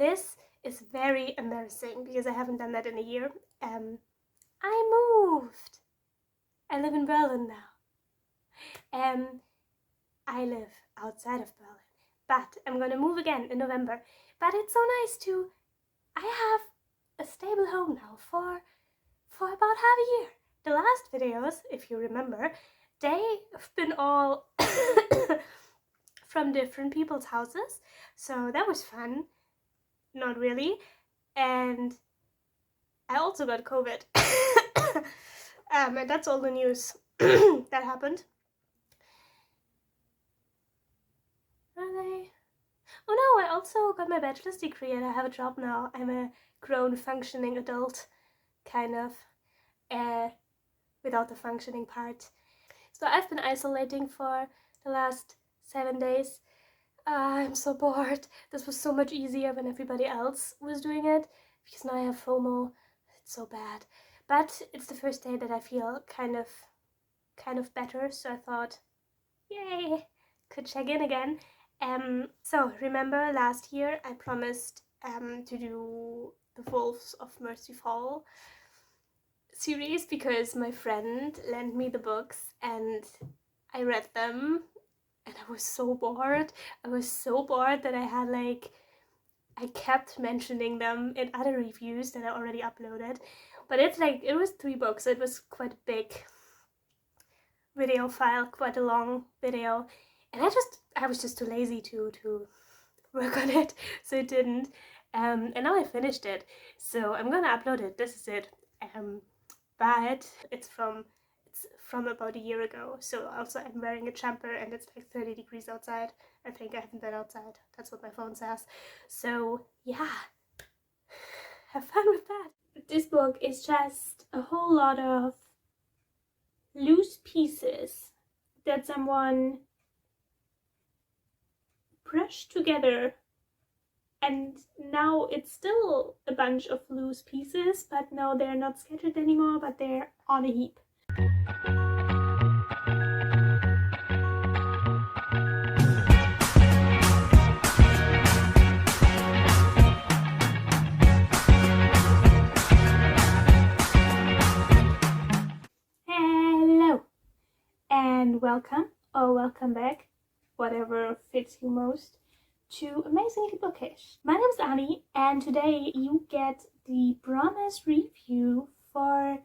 This is very embarrassing because I haven't done that in a year. I moved. I live in Berlin now. I live outside of Berlin, but I'm gonna move again in November. But it's so nice to, I have a stable home now for about half a year. The last videos, if you remember, they've been all from different people's houses, so that was fun. Not really. And I also got COVID. And that's all the news that happened. Are they? Oh no, I also got my bachelor's degree and I have a job now. I'm a grown, functioning adult, kind of, without the functioning part. So I've been isolating for the last 7 days. I'm so bored. This was so much easier when everybody else was doing it, because now I have FOMO. It's so bad. But it's the first day that I feel kind of better, so I thought, yay, could check in again. So remember last year I promised to do the Wolves of Mercy Fall series because my friend lent me the books and I read them and I was so bored. I was so bored that I kept mentioning them in other reviews that I already uploaded. But it was 3 books, so it was quite a big video file, quite a long video. And I was just too lazy to work on it, so it didn't. And now I finished it, so I'm gonna upload it. This is it. But it's from about a year ago. So also I'm wearing a jumper and it's like 30 degrees outside. I think I haven't been outside. That's what my phone says. So yeah, have fun with that. This book is just a whole lot of loose pieces that someone brushed together, and now it's still a bunch of loose pieces, but no, they're not scattered anymore, but they're on a heap. Hello and welcome or welcome back, whatever fits you most, to Amazingly Bookish. My name is Annie and today you get the promised review for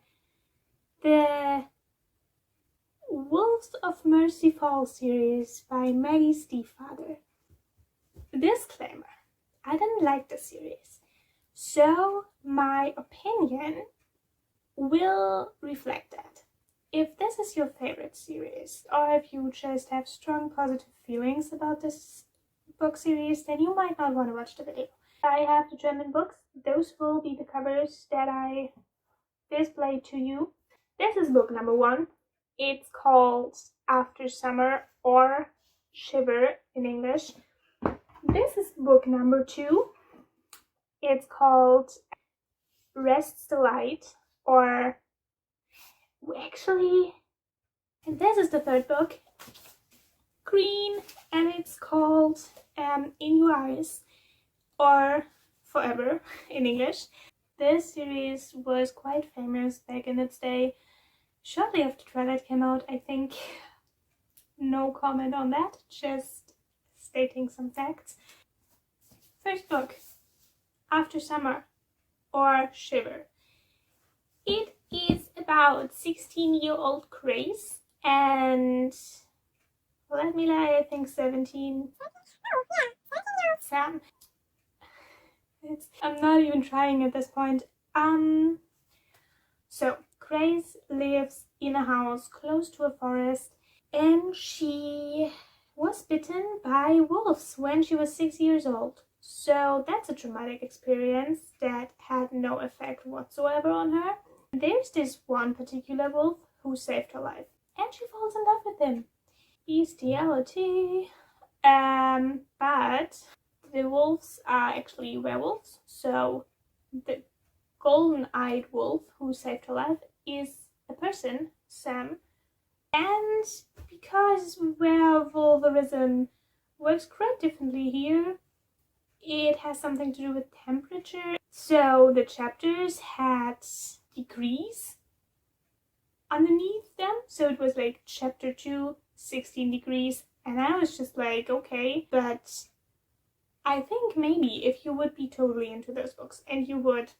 the Wolves of Mercy Fall series by Maggie Stiefvater. Disclaimer: I didn't like the series, so my opinion will reflect that. If this is your favorite series, or if you just have strong positive feelings about this book series, then you might not want to watch the video. I have the German books. Those will be the covers that I display to you. This is book number 1. It's called After Summer, or Shiver in English. This is book number 2. It's called Rests the Light, or actually, this is the 3rd book, Green, and it's called In Your Eyes, or Forever in English. This series was quite famous back in its day, shortly after Twilight came out, I think. No comment on that, just stating some facts. First book, After Summer, or Shiver. It is about 16-year-old Grace and, let me lie, I think 17 Sam. I'm not even trying at this point. So Grace lives in a house close to a forest, and she was bitten by wolves when she was 6 years old. So that's a traumatic experience that had no effect whatsoever on her. There's this one particular wolf who saved her life, and she falls in love with him. Bestiality. But the wolves are actually werewolves, so the golden-eyed wolf who saved her life is a person, Sam. And because werewolverism works quite differently here, it has something to do with temperature. So the chapters had degrees underneath them. So it was like chapter 2, 16 degrees. And I was just like, okay, but I think maybe if you would be totally into those books and you would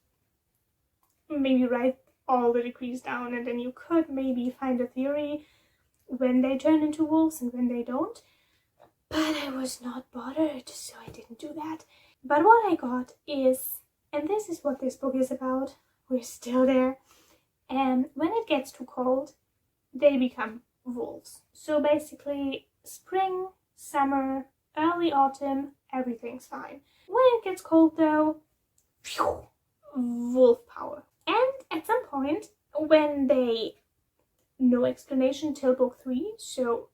maybe write all the degrees down, and then you could maybe find a theory when they turn into wolves and when they don't. But I was not bothered, so I didn't do that. But what I got is, and this is what this book is about, we're still there, and when it gets too cold, they become wolves. So basically, spring, summer, early autumn, everything's fine. When it gets cold though, phew, wolf power. And at some point, when they, no explanation till book 3, so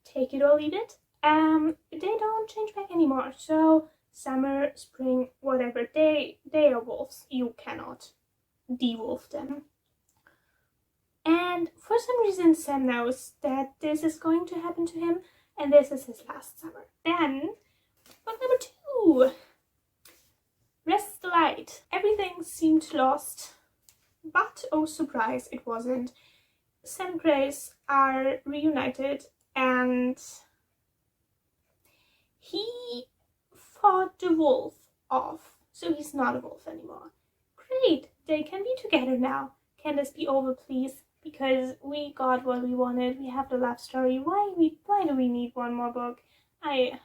take it or leave it, they don't change back anymore. So summer, spring, whatever, they are wolves. You cannot de-wolf them. And for some reason Sam knows that this is going to happen to him, and this is his last summer. Then, book number 2. Rest the light. Everything seemed lost, but oh surprise, it wasn't. Sam and Grace are reunited, and he fought the wolf off, so he's not a wolf anymore. Great, they can be together now. Can this be over, please? Because we got what we wanted. We have the love story. Why do we need one more book? But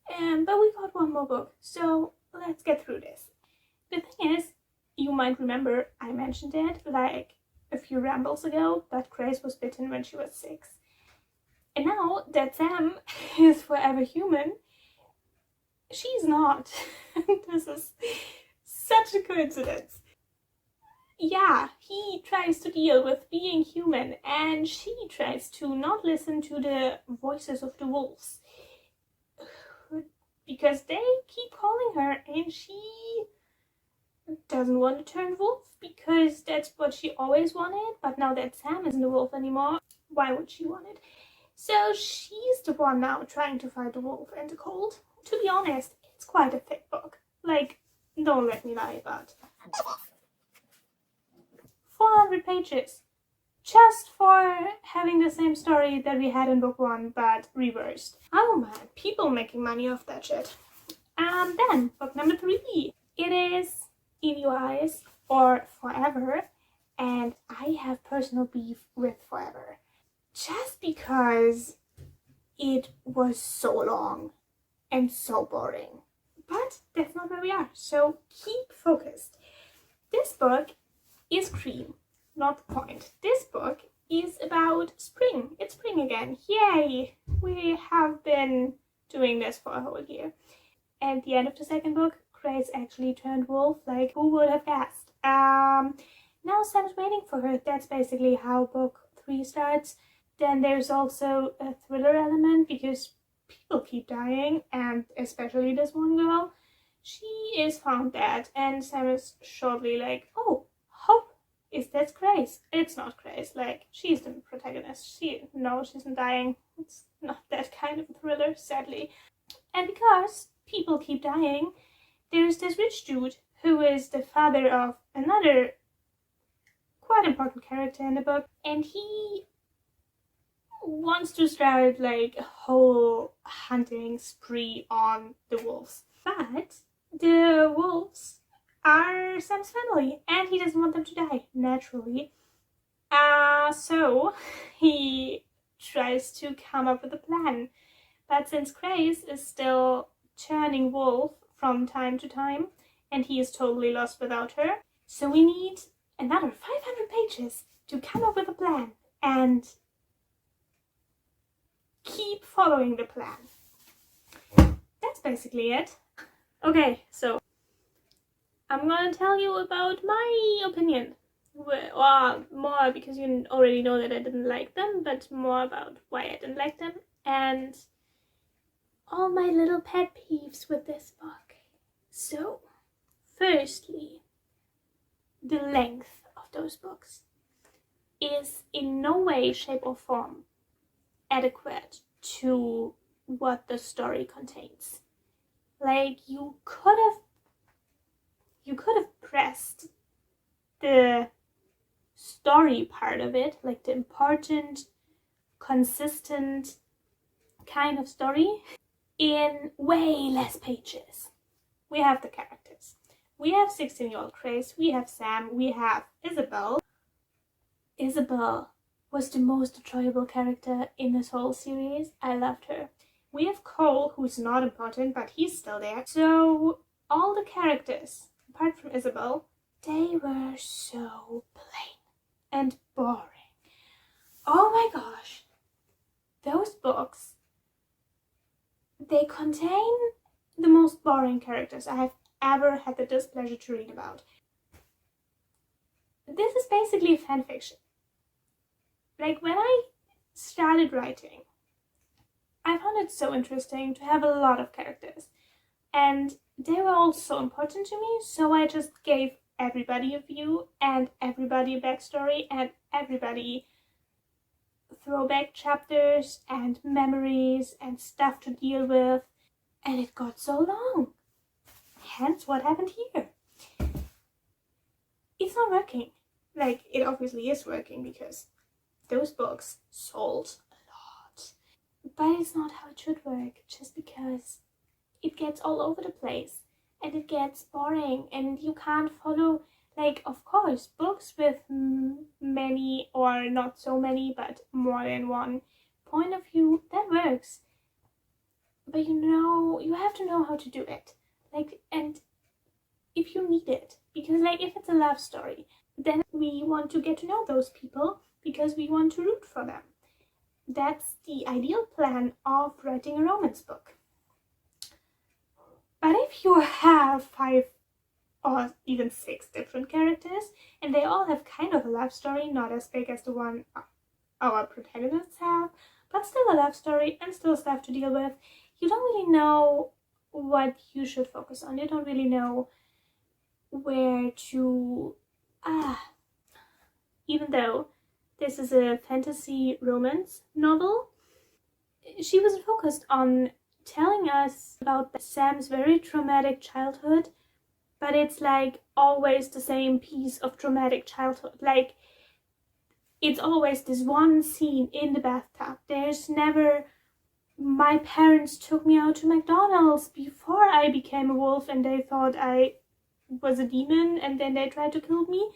we got one more book, so let's get through this. The thing is, you might remember I mentioned it like a few rambles ago, but Grace was bitten when she was 6. And now that Sam is forever human, she's not. This is such a coincidence. Yeah, he tries to deal with being human, and she tries to not listen to the voices of the wolves. Because they keep calling her, and she doesn't want to turn wolf, because that's what she always wanted. But now that Sam isn't a wolf anymore, why would she want it? So she's the one now trying to fight the wolf and the cold. To be honest, it's quite a thick book. Like, don't let me lie about it. 400 pages. Just for having the same story that we had in book 1, but reversed. Oh man, people making money off that shit. And then, book number 3. It is In Your Eyes, or Forever, and I have personal beef with Forever. Just because it was so long and so boring. But that's not where we are, so keep focused. This book is cream, not the point. This book is about spring. It's spring again. Yay! We have been doing this for a whole year. At the end of the second book, Grace actually turned wolf, like who would have guessed? Now Sam's waiting for her. That's basically how book 3 starts. Then there's also a thriller element because people keep dying, and especially this one girl. She is found dead, and Sam is shortly like, oh, Hope, is that Grace? It's not Grace, like, she's the protagonist. She's not dying. It's not that kind of a thriller, sadly. And because people keep dying, there's this rich dude who is the father of another quite important character in the book, and he wants to start like a whole hunting spree on the wolves. But the wolves are Sam's family, and he doesn't want them to die, naturally. So he tries to come up with a plan. But since Grace is still turning wolf from time to time, and he is totally lost without her, so we need another 500 pages to come up with a plan and keep following the plan. That's basically it. Okay, so I'm gonna tell you about my opinion. Or more because you already know that I didn't like them, but more about why I didn't like them and all my little pet peeves with this book. So, firstly, the length of those books is in no way, shape or form adequate to what the story contains. Like, you could have pressed the story part of it, like the important, consistent kind of story, in way less pages. We have the characters. We have 16-year-old Grace, we have Sam, we have Isabel. Isabel was the most enjoyable character in this whole series. I loved her. We have Cole, who's not important, but he's still there. So all the characters, apart from Isabel, they were so plain and boring. Oh my gosh. Those books, they contain the most boring characters I have ever had the displeasure to read about. This is basically fan fiction. Like, when I started writing, I found it so interesting to have a lot of characters, and they were all so important to me, so I just gave everybody a view and everybody a backstory and everybody throwback chapters and memories and stuff to deal with, and it got so long. Hence what happened here. It's not working. Like, it obviously is working because those books sold a lot. But it's not how it should work, just because it gets all over the place and it gets boring and you can't follow. Like, of course, books with many, or not so many, but more than one point of view, that works. But you have to know how to do it. Like, and if you need it. Because, like, if it's a love story, then we want to get to know those people because we want to root for them. That's the ideal plan of writing a romance book. But if you have 5 or even 6 different characters, and they all have kind of a love story, not as big as the one our protagonists have, but still a love story and still stuff to deal with, you don't really know what you should focus on. You don't really know where to... Even though this is a fantasy romance novel, she wasn't focused on telling us about Sam's very traumatic childhood, but it's like always the same piece of traumatic childhood. Like, it's always this one scene in the bathtub. There's never, my parents took me out to McDonald's before I became a wolf and they thought I was a demon and then they tried to kill me.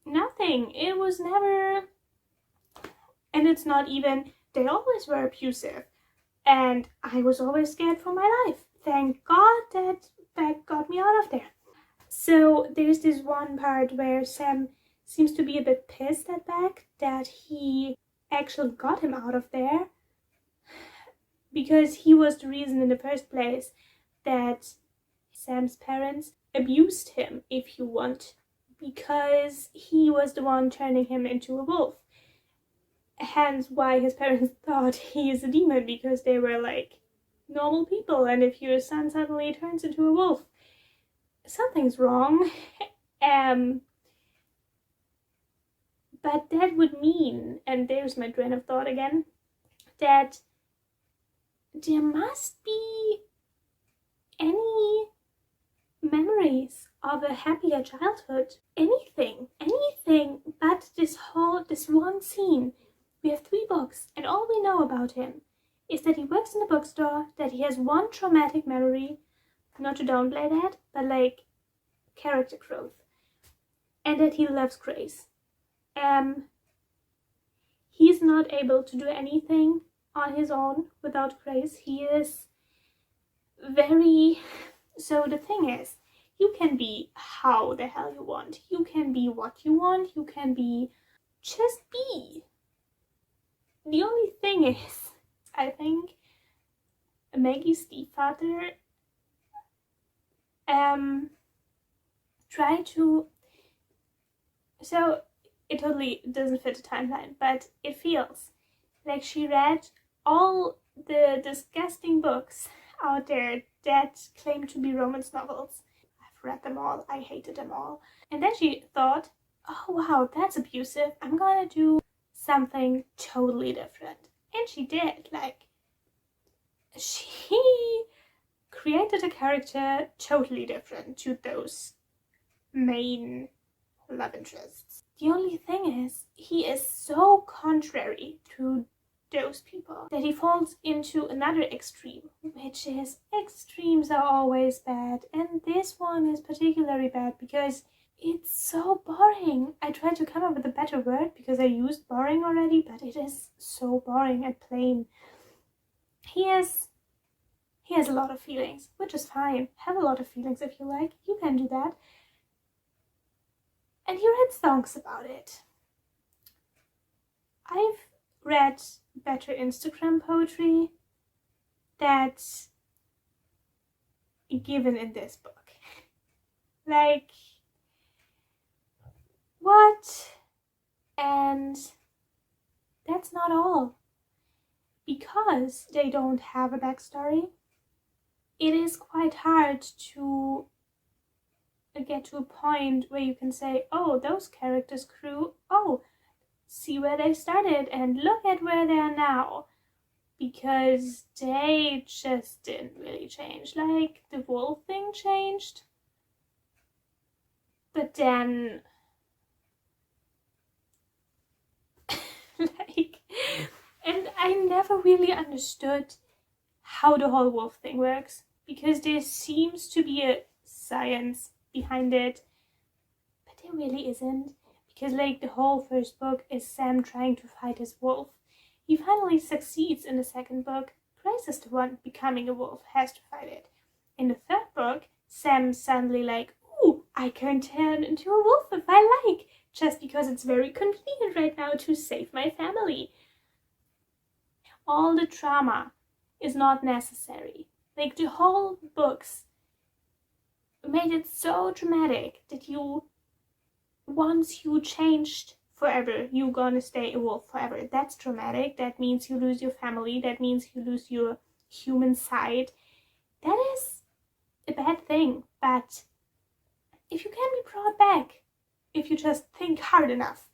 Nothing. It was never, and it's not even, they always were abusive. And I was always scared for my life. Thank God that Beck got me out of there. So there's this one part where Sam seems to be a bit pissed at Beck that he actually got him out of there, because he was the reason in the first place that Sam's parents abused him, if you want, because he was the one turning him into a wolf. Hence why his parents thought he is a demon, because they were like normal people, and if your son suddenly turns into a wolf, something's wrong. But that would mean, and there's my train of thought again, that there must be any memories of a happier childhood. Anything but this one scene. We have 3 books, and all we know about him is that he works in a bookstore, that he has one traumatic memory, not to downplay that, but like character growth, and that he loves Grace. He's not able to do anything on his own without Grace. He is very... So the thing is, you can be how the hell you want. You can be what you want. You can be... Just be. The only thing is, I think Maggie's Stiefvater try to... So it totally doesn't fit the timeline, but it feels like she read all the disgusting books out there that claim to be romance novels. I've read them all. I hated them all. And then she thought, oh wow, that's abusive. I'm gonna do something totally different. And she did. Like, she created a character totally different to those main love interests. The only thing is, he is so contrary to those people that he falls into another extreme, which is extremes are always bad, and this one is particularly bad because it's so boring. I tried to come up with a better word because I used boring already, but it is so boring and plain. He has a lot of feelings, which is fine. Have a lot of feelings if you like. You can do that. And he writes songs about it. I've read better Instagram poetry that's given in this book. Like, what? And that's not all. Because they don't have a backstory, it is quite hard to get to a point where you can say, oh, those characters grew, oh, see where they started and look at where they are now. Because they just didn't really change. Like, the wolf thing changed. But then, like, and I never really understood how the whole wolf thing works. Because there seems to be a science behind it. But there really isn't. Because, like, the whole first book is Sam trying to fight his wolf. He finally succeeds in the second book. Grace is the one becoming a wolf, has to fight it. In the third book, Sam's suddenly like, ooh, I can turn into a wolf if I like, just because it's very convenient right now to save my family. All the drama is not necessary. Like, the whole books made it so dramatic that once you changed forever, you're gonna stay a wolf forever. That's dramatic. That means you lose your family. That means you lose your human side. That is a bad thing. But if you can be brought back, if you just think hard enough,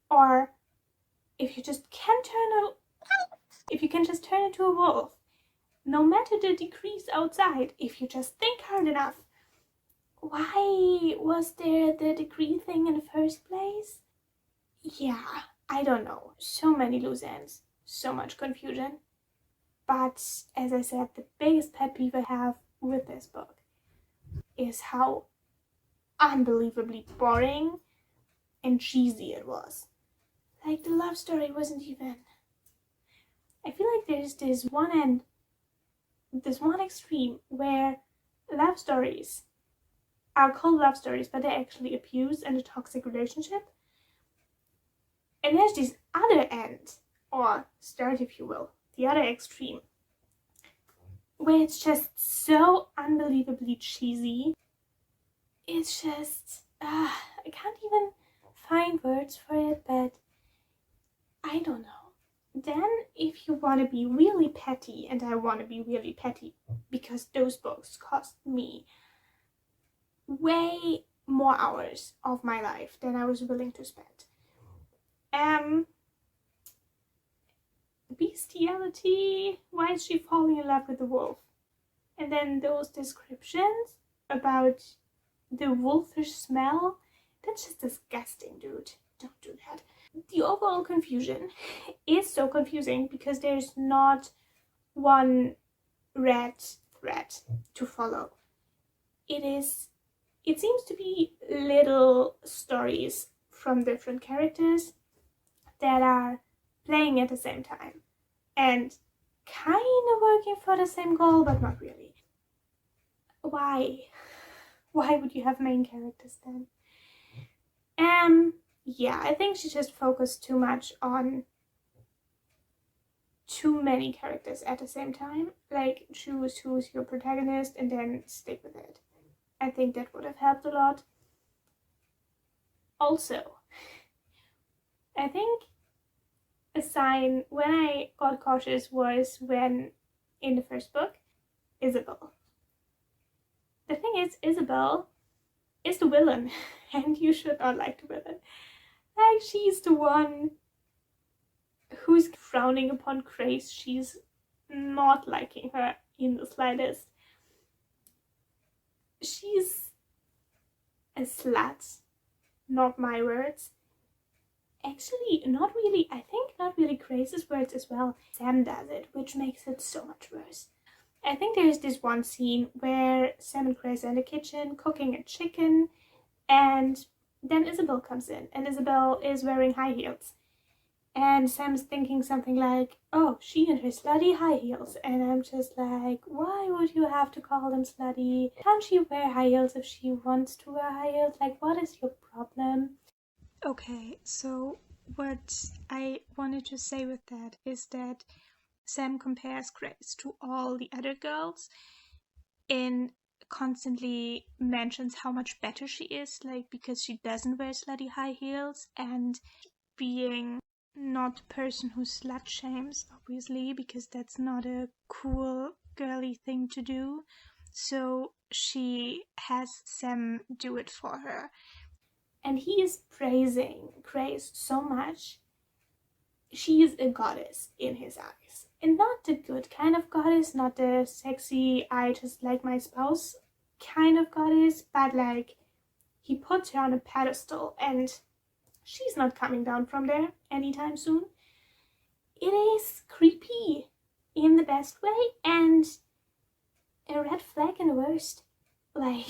or if you just can just turn into a wolf, no matter the degrees outside, if you just think hard enough, why was there the degree thing in the first place? Yeah, I don't know. So many loose ends. So much confusion. But, as I said, the biggest pet peeve I have with this book is how unbelievably boring and cheesy it was. Like, the love story wasn't even... I feel like there's this one extreme where love stories are called love stories, but they're actually abuse and a toxic relationship. And there's this other end, or start if you will, the other extreme, where it's just so unbelievably cheesy. It's just, I can't even find words for it, but I don't know. Then if you want to be really petty, and I want to be really petty, because those books cost me way more hours of my life than I was willing to spend. Bestiality, why is she falling in love with the wolf? And then those descriptions about the wolfish smell, that's just disgusting, dude. Don't do that. The overall confusion is so confusing because there's not one red thread to follow. It seems to be little stories from different characters that are playing at the same time and kind of working for the same goal, but not really. Why? Why would you have main characters then? Yeah, I think she just focused too much on too many characters at the same time. Like, choose who's your protagonist and then stick with it. I think that would have helped a lot. Also, I think a sign when I got cautious was when, in the first book, Isabel. The thing is, Isabel is the villain, and you should not like the villain. Like, she's the one who's frowning upon Grace. She's not liking her in the slightest. She's a slut. Not my words. Actually, not really. I think not really Grace's words as well. Sam does it, which makes it so much worse. I think there's this one scene where Sam and Grace are in the kitchen cooking a chicken, and then Isabel comes in, and Isabel is wearing high heels. And Sam's thinking something like, oh, she and her slutty high heels. And I'm just like, why would you have to call them slutty? Can't she wear high heels if she wants to wear high heels? Like, what is your problem? Okay, so what I wanted to say with that is that Sam compares Grace to all the other girls and constantly mentions how much better she is, like because she doesn't wear slutty high heels, and being not a person who slut shames, obviously, because that's not a cool girly thing to do. So she has Sam do it for her. And he is praising Grace so much. She is a goddess in his eyes. And not the good kind of goddess, not the sexy, I just like my spouse kind of goddess, but like he puts her on a pedestal and she's not coming down from there anytime soon. It is creepy in the best way and a red flag in the worst. Like,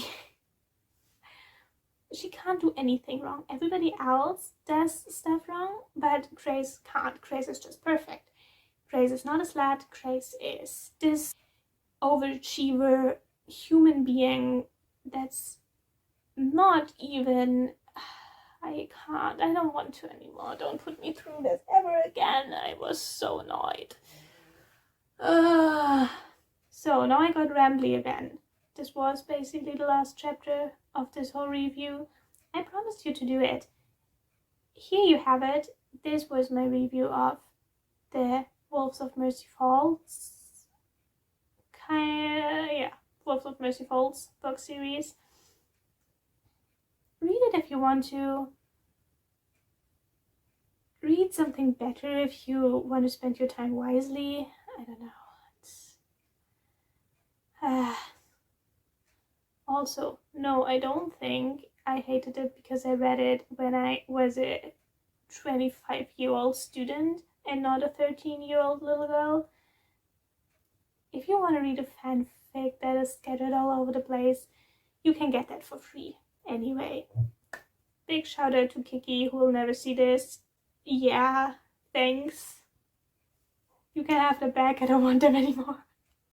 she can't do anything wrong. Everybody else does stuff wrong, but Grace can't. Grace is just perfect. Grace is not a slut. Grace is this overachiever human being that's not even... I can't. I don't want to anymore. Don't put me through this ever again. I was so annoyed. So now I got rambly again. This was basically the last chapter of this whole review. I promised you to do it. Here you have it. This was my review of the Wolves of Mercy Falls. Wolves of Mercy Falls book series. Read it if you want to. Read something better if you want to spend your time wisely. I don't know. Also, no, I don't think I hated it because I read it when I was a 25-year-old student and not a 13-year-old little girl. If you want to read a fanfic that is scattered all over the place, you can get that for free. Anyway, big shout out to Kiki, who will never see this. Yeah, thanks. You can have them back, I don't want them anymore.